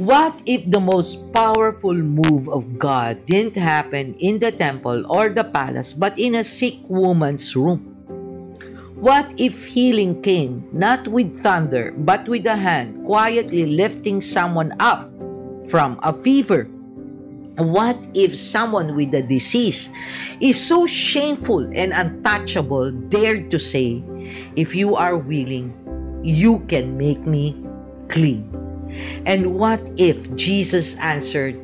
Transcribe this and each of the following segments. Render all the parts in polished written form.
What if the most powerful move of God didn't happen in the temple or the palace, but in a sick woman's room? What if healing came not with thunder, but with a hand quietly lifting someone up from a fever? What if someone with a disease is so shameful and untouchable dared to say, "If you are willing, you can make me clean"? And what if Jesus answered,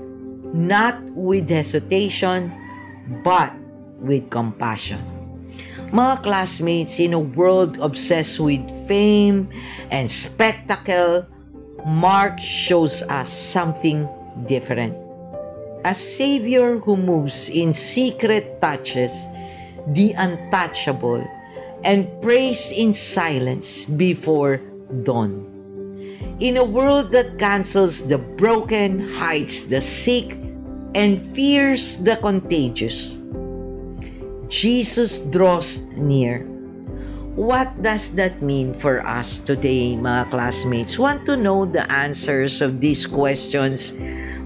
not with hesitation, but with compassion? Mga classmates, in a world obsessed with fame and spectacle, Mark shows us something different. A Savior who moves in secret, touches the untouchable, and prays in silence before dawn. In a world that cancels the broken, hides the sick, and fears the contagious, Jesus draws near. What does that mean for us today, mga classmates? Want to know the answers of these questions?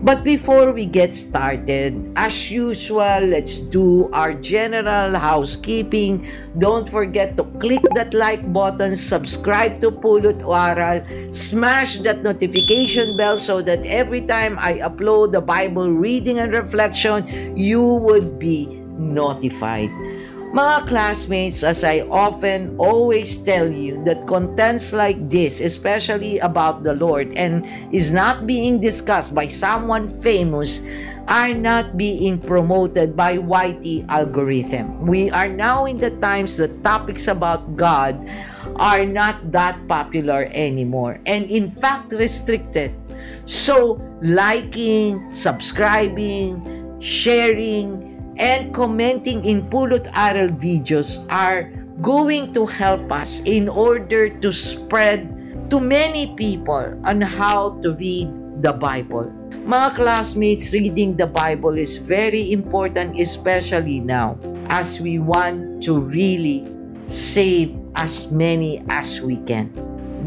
But before we get started, as usual, let's do our general housekeeping. Don't forget to click that like button, subscribe to Pulot Aral, smash that notification bell so that every time I upload the Bible reading and reflection, you would be notified. Mga classmates, as I often always tell you, that contents like this, especially about the Lord and is not being discussed by someone famous, are not being promoted by YT algorithm. We are now in the times that topics about God are not that popular anymore and in fact restricted. So, liking, subscribing, sharing, and commenting in Pulot Aral videos are going to help us in order to spread to many people on how to read the Bible. Mga classmates, reading the Bible is very important, especially now as we want to really save as many as we can.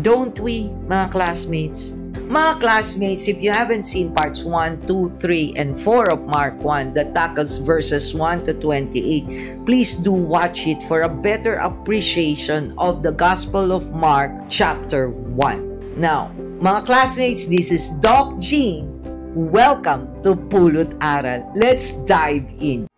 Don't we, mga classmates? Mga classmates, if you haven't seen parts 1, 2, 3, and 4 of Mark 1 that tackles verses 1 to 28, please do watch it for a better appreciation of the Gospel of Mark chapter 1. Now, mga classmates, this is Doc Jean. Welcome to Pulot Aral. Let's dive in.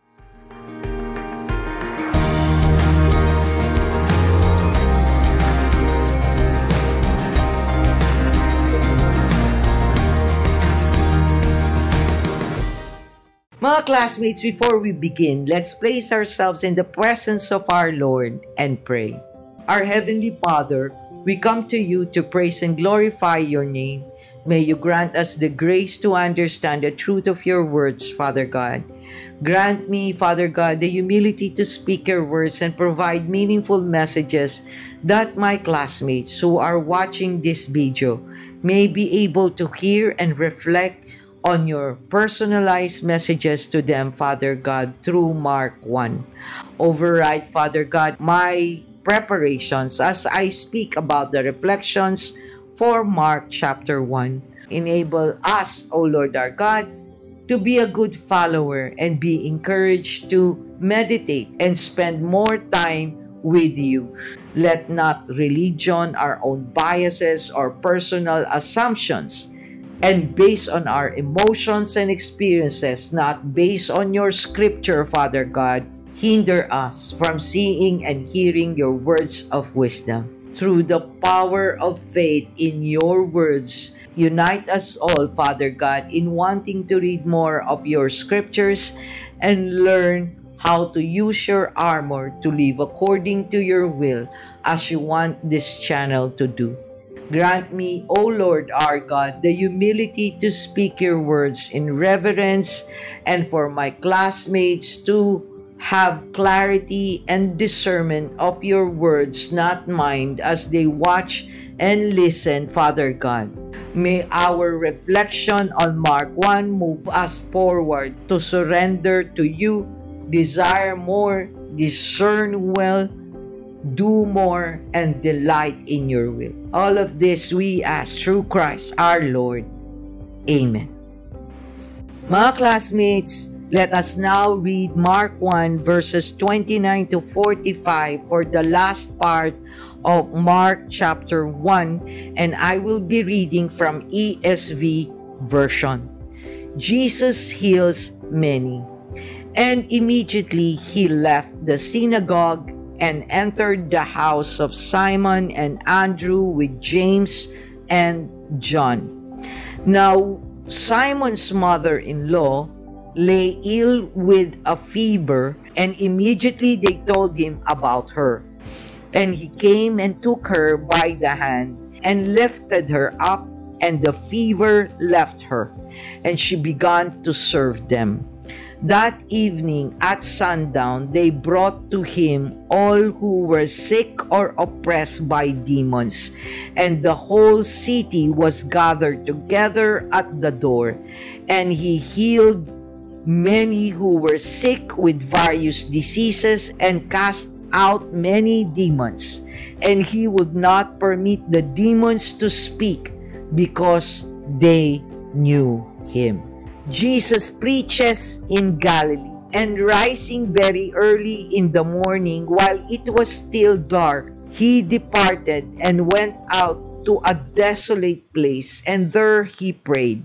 Mga classmates, before we begin, let's place ourselves in the presence of our Lord and pray. Our Heavenly Father, we come to you to praise and glorify your name. May you grant us the grace to understand the truth of your words, Father God. Grant me, Father God, the humility to speak your words and provide meaningful messages that my classmates who are watching this video may be able to hear and reflect on your personalized messages to them, Father God, through Mark 1. Override, Father God, my preparations as I speak about the reflections for Mark chapter 1. Enable us, O Lord our God, to be a good follower and be encouraged to meditate and spend more time with you. Let not religion, our own biases, or personal assumptions, and based on our emotions and experiences, not based on your scripture, Father God, hinder us from seeing and hearing your words of wisdom. Through the power of faith in your words, unite us all, Father God, in wanting to read more of your scriptures and learn how to use your armor to live according to your will as you want this channel to do. Grant me, O Lord our God, the humility to speak your words in reverence, and for my classmates to have clarity and discernment of your words, not mine, as they watch and listen, Father God. May our reflection on Mark 1 move us forward to surrender to you, desire more, discern well, do more, and delight in your will. All of this we ask through Christ our Lord. Amen. Mga classmates, let us now read Mark 1 verses 29 to 45 for the last part of Mark chapter 1, and I will be reading from ESV version. Jesus heals many. And immediately he left the synagogue and entered the house of Simon and Andrew with James and John. Now, Simon's mother-in-law lay ill with a fever, and immediately they told him about her. And he came and took her by the hand and lifted her up, and the fever left her, and she began to serve them. That evening at sundown, they brought to him all who were sick or oppressed by demons, and the whole city was gathered together at the door. And he healed many who were sick with various diseases and cast out many demons. And he would not permit the demons to speak because they knew him. Jesus preaches in Galilee, and rising very early in the morning while it was still dark, he departed and went out to a desolate place, and there he prayed.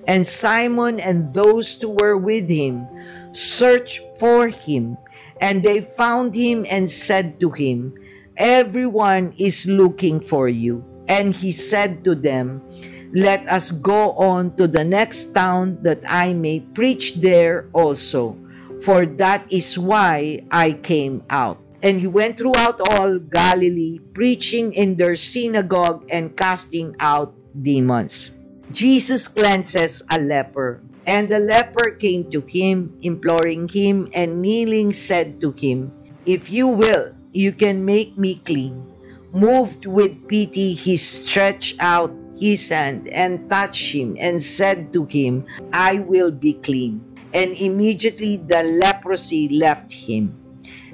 And Simon and those who were with him searched for him, and they found him and said to him, "Everyone is looking for you." And he said to them, "Let us go on to the next town, that I may preach there also, for that is why I came out." And he went throughout all Galilee, preaching in their synagogue and casting out demons. Jesus cleanses a leper, and the leper came to him, imploring him, and kneeling said to him, "If you will, you can make me clean." Moved with pity, he stretched out his hand and touched him and said to him, "I will be clean." And immediately the leprosy left him,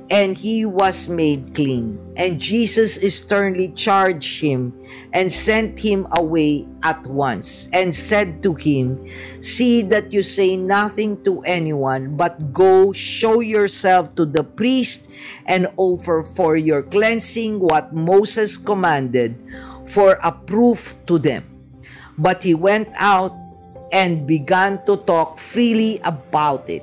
and he was made clean. And Jesus sternly charged him and sent him away at once, and said to him, "See that you say nothing to anyone, but go show yourself to the priest and offer for your cleansing what Moses commanded, for a proof to them." But he went out and began to talk freely about it,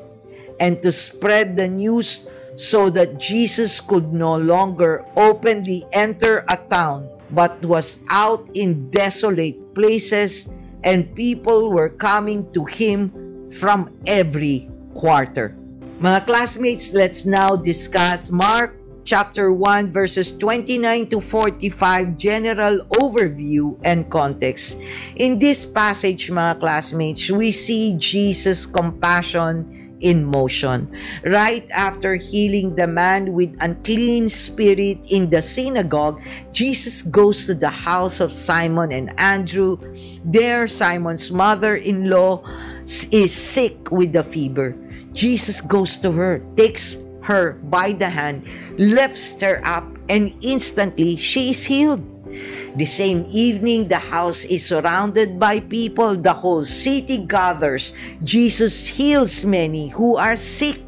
and to spread the news, so that Jesus could no longer openly enter a town, but was out in desolate places, and people were coming to him from every quarter. Mga classmates, let's now discuss Mark chapter 1 verses 29 to 45, general overview and context. In this passage, mga classmates, we see Jesus' compassion in motion. Right after healing the man with unclean spirit in the synagogue, Jesus goes to the house of Simon and Andrew. There, Simon's mother-in-law is sick with a fever. Jesus goes to her, takes her by the hand, lifts her up, and instantly she is healed. The same evening, the house is surrounded by people. The whole city gathers. Jesus heals many who are sick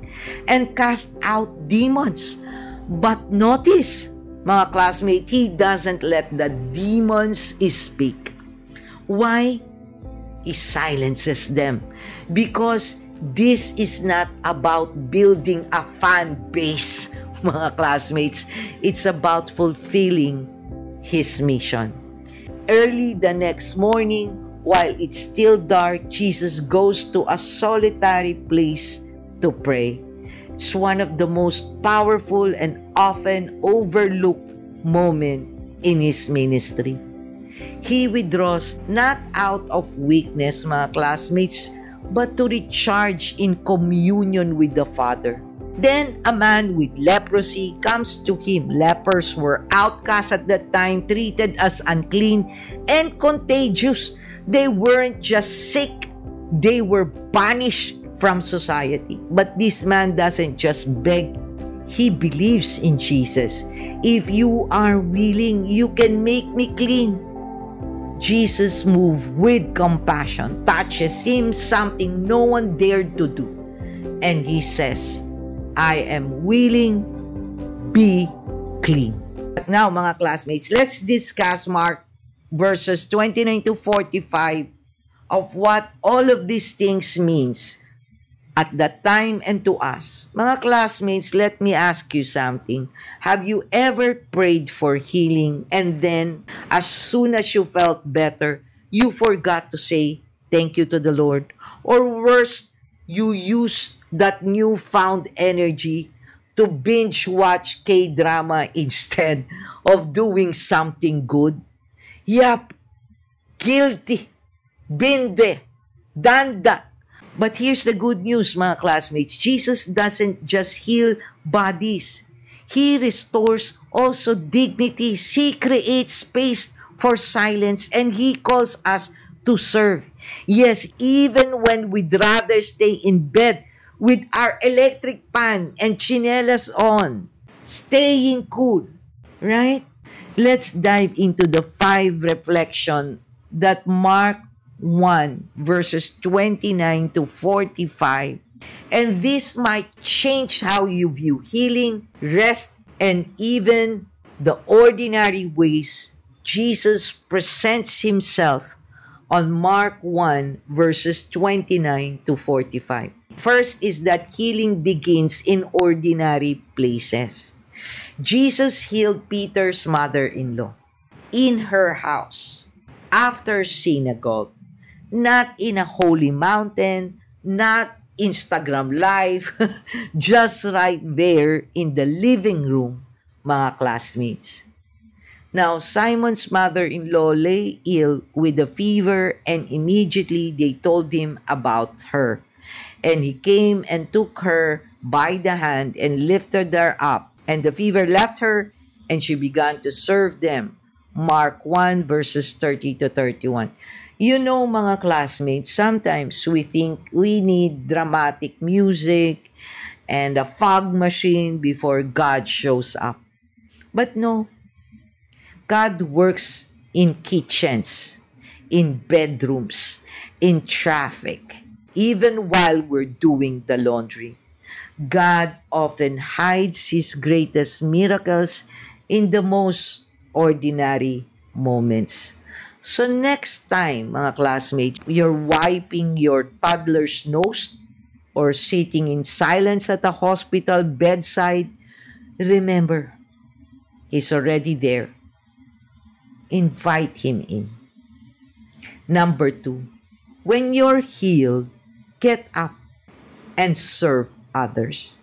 and casts out demons. But notice, mga classmates, he doesn't let the demons speak. Why? He silences them. Because this is not about building a fan base, mga classmates. It's about fulfilling his mission. Early the next morning, while it's still dark, Jesus goes to a solitary place to pray. It's one of the most powerful and often overlooked moments in his ministry. He withdraws not out of weakness, mga classmates, but to recharge in communion with the Father. Then a man with leprosy comes to him. Lepers were outcasts at that time, treated as unclean and contagious. They weren't just sick, they were banished from society. But this man doesn't just beg, he believes in Jesus. "If you are willing, you can make me clean." Jesus moved with compassion, touches him, something no one dared to do. And he says, I am willing, be clean. But now, mga classmates, let's discuss Mark verses 29 to 45 of what all of these things means at that time and to us. Mga classmates, let me ask you something. Have you ever prayed for healing and then as soon as you felt better, you forgot to say thank you to the Lord? Or worse, you used that newfound energy to binge watch K-drama instead of doing something good? Yup, guilty, been there, done that. But here's the good news, mga classmates. Jesus doesn't just heal bodies. He restores also dignities. He creates space for silence and He calls us to serve. Yes, even when we'd rather stay in bed with our electric fan and chinelas on, staying cool, right? Let's dive into the 5 reflection that Mark 1 verses 29 to 45. And this might change how you view healing, rest, and even the ordinary ways Jesus presents himself on Mark 1 verses 29 to 45. First is that healing begins in ordinary places. Jesus healed Peter's mother-in-law in her house, after synagogue, not in a holy mountain, not Instagram live, just right there in the living room, mga classmates. Now, Simon's mother-in-law lay ill with a fever and immediately they told him about her. And he came and took her by the hand and lifted her up. And the fever left her and she began to serve them. Mark 1 verses 30 to 31. You know, mga classmates, sometimes we think we need dramatic music and a fog machine before God shows up. But no, God works in kitchens, in bedrooms, in traffic, even while we're doing the laundry. God often hides His greatest miracles in the most ordinary moments. So next time, mga classmates, you're wiping your toddler's nose or sitting in silence at a hospital bedside, remember, He's already there. Invite Him in. Number 2, when you're healed, get up and serve others.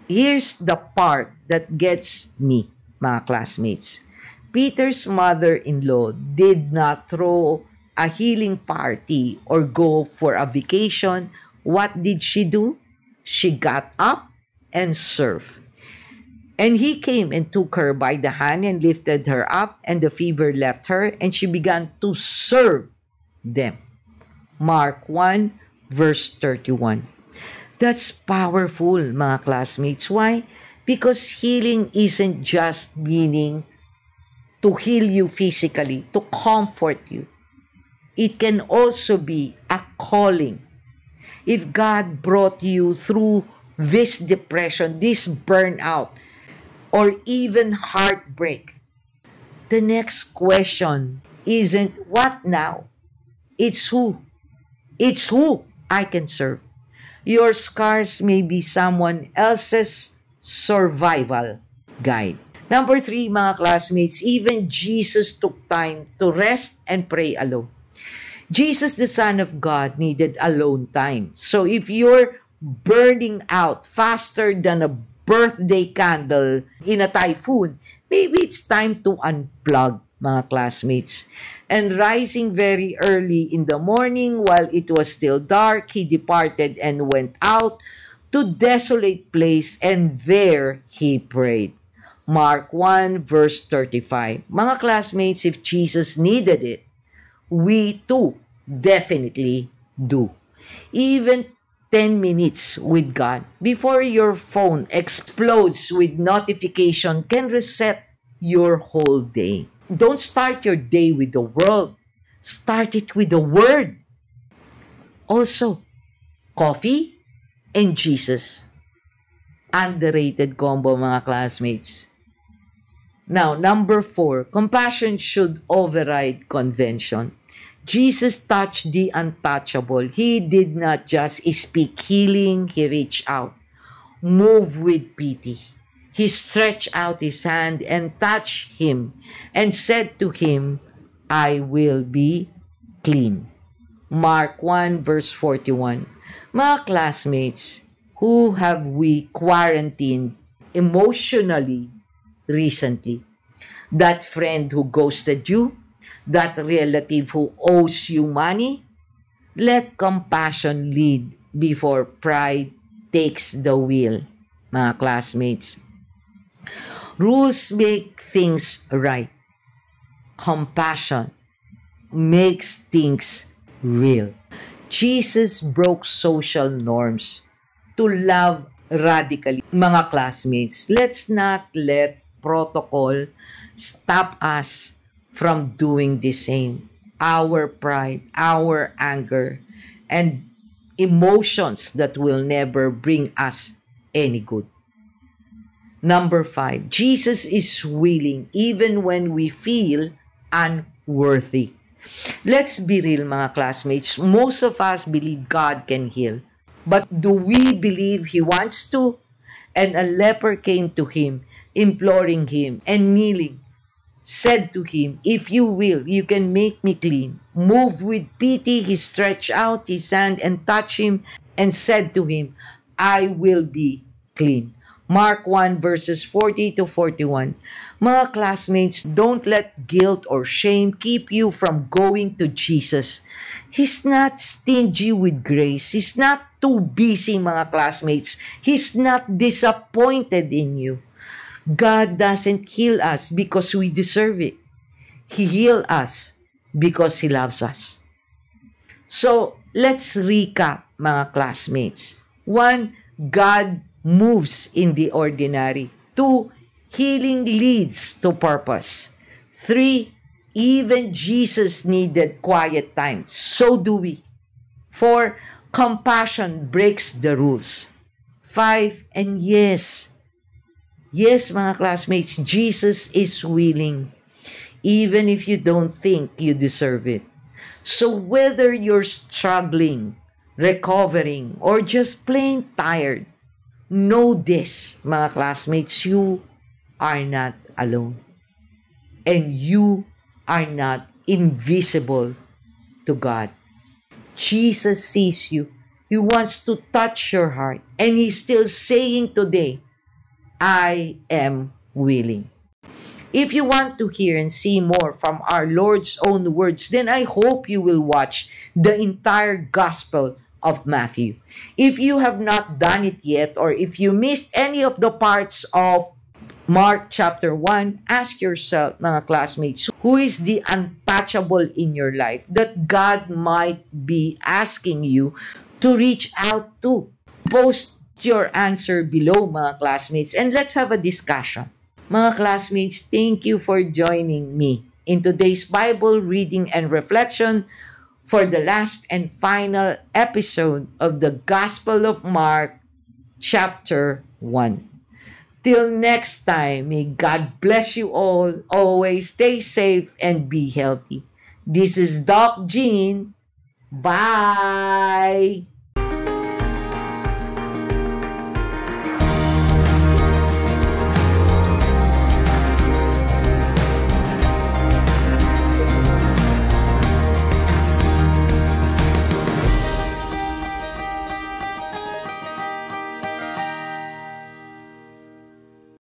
Here's the part that gets me, mga classmates. Peter's mother-in-law did not throw a healing party or go for a vacation. What did she do? She got up and served. And he came and took her by the hand and lifted her up, and the fever left her, and she began to serve them. Mark 1 verse 31. That's powerful, mga classmates. Why? Because healing isn't just meaning to heal you physically, to comfort you. It can also be a calling. If God brought you through this depression, this burnout, or even heartbreak, the next question isn't what now? It's who. It's who I can serve. Your scars may be someone else's survival guide. Number 3, mga classmates, even Jesus took time to rest and pray alone. Jesus, the Son of God, needed alone time. So if you're burning out faster than a birthday candle in a typhoon, maybe it's time to unplug, mga classmates. And rising very early in the morning while it was still dark, He departed and went out to desolate place, and there He prayed. Mark 1 verse 35. Mga classmates, if Jesus needed it, we too definitely do. Even 10 minutes with God before your phone explodes with notification can reset your whole day. Don't start your day with the world. Start it with the Word. Also, coffee and Jesus. Underrated combo, mga classmates. Now, number 4, compassion should override convention. Jesus touched the untouchable. He did not just speak healing, he reached out, moved with pity. He stretched out his hand and touched him and said to him, I will be clean. Mark 1 verse 41. Mga classmates, who have we quarantined emotionally recently? That friend who ghosted you? That relative who owes you money? Let compassion lead before pride takes the wheel, mga classmates. Rules make things right. Compassion makes things real. Jesus broke social norms to love radically. Mga classmates, let's not let protocol stop us from doing the same. Our pride, our anger, and emotions that will never bring us any good. Number 5, Jesus is willing even when we feel unworthy. Let's be real, mga classmates. Most of us believe God can heal. But do we believe He wants to? And a leper came to Him, imploring Him, and kneeling, said to Him, if you will, you can make me clean. Moved with pity, He stretched out His hand and touched him and said to him, I will be clean. Mark 1 verses 40 to 41. Mga classmates, don't let guilt or shame keep you from going to Jesus. He's not stingy with grace. He's not too busy, mga classmates. He's not disappointed in you. God doesn't heal us because we deserve it. He heals us because He loves us. So, let's recap, mga classmates. 1, God moves in the ordinary. 2, healing leads to purpose. 3, even Jesus needed quiet time. So do we. 4, compassion breaks the rules. 5, and yes, mga classmates, Jesus is willing, even if you don't think you deserve it. So whether you're struggling, recovering, or just plain tired, know this, mga classmates, you are not alone. And you are not invisible to God. Jesus sees you. He wants to touch your heart. And He's still saying today, I am willing. If you want to hear and see more from our Lord's own words, then I hope you will watch the entire Gospel of Matthew. If you have not done it yet, or if you missed any of the parts of Mark chapter 1, ask yourself, mga classmates, who is the untouchable in your life that God might be asking you to reach out to? Post your answer below, mga classmates, and let's have a discussion. Mga classmates, thank you for joining me in today's Bible reading and reflection for the last and final episode of the Gospel of Mark, chapter 1. Till next time, may God bless you all. Always stay safe and be healthy. This is Doc Jean. Bye!